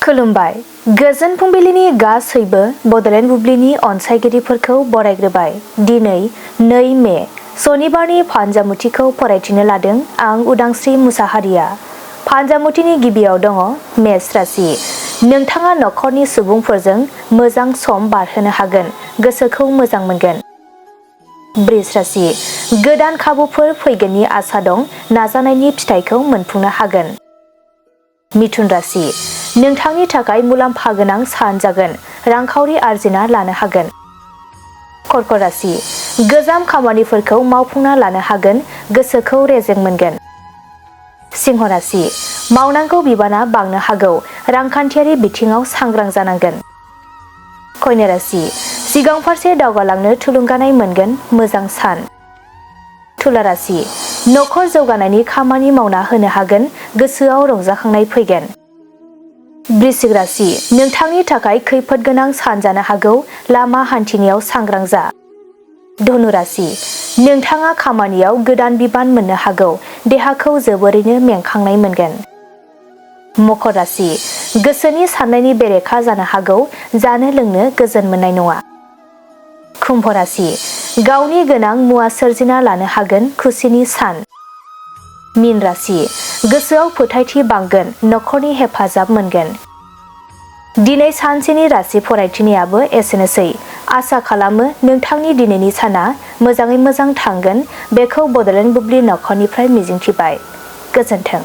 खुलुमबाय। गोजोन फुंबिलिनि गासैबो बड'लेण्ड बुब्लिनि अनसायगिरिफोरखौ बरायग्रोबाय। दिनै 2 मे सनिबारनि फानजामुथिखौ फरायथिनो लादों आं उदांस्रि मुसाहारिया। फानजामुथिनि गिबियाव दङ मेष राशि। नोंथाङा नखरनि सुबुंफोरजों मोजां सम बारहोनो हागोन, गोसोखौ मोजां मोनगोन। बृष राशि। गोदान खाबुफोर फैगोननि आसा दं, नाजानायनि फिथाइखौ मोनफुंनो हागोन। मिथुन राशि। नोंथांनि थाखाय मुलाम्फा गोनां सान जागोन, रांखावरि आरजिना लानो हागोन। कर्क राशि। गोजाम खामानिफोरखौ मावफुंना लानो हागोन, गोसोखौ रेजें मोनगोन। सिंह राशि। मावनांगौ बिबाना बांनो हागौ, रांखान्थियारि बिथिङाव सांग्रां जानांगोन। कन्या राशि। सिगां फारसे दावगालांनो थुलुंगानाय मोनगोन, मोजां सान। तुला राशि। नखर जौगानायनि खामानि मावना होनो हागोन, गोसोआव रंजाखांनाय फैगोन। वृश्चिक राशि। नोंथांनि थाखाय खैफोद गोनां सान जानो हागौ, लामा हान्थिनायाव सांग्रां जा। धनु राशि। नोंथाङा खामानियाव गोदान बिबान मोननो हागौ, देहाखौ जोबोरैनो मेंखांनाय मोनगोन। मकर राशि। गोसोनि साननायनि बेरेखा जानो हागौ, जानो लोंनो गोजोन मोननाय नङा। कुम्भ राशि। गावनि गोनां मुवा सोरजिना लानो हागोन, खुसिनि सान। मीन राशि। गोसोआव फोथायथि बांगोन, नखरनि हेफाजाब मोनगोन। दिनै सानसेनि राशि फरायथिनायाबो एसेनोसै। आसा खालामो नोंथांनि दिनैनि साना मोजाङै मोजां थांगोन, बेखौ बड'लेण्ड बुब्लि नखरनिफ्राय मिजिंथिबाय। गोजोन्थों।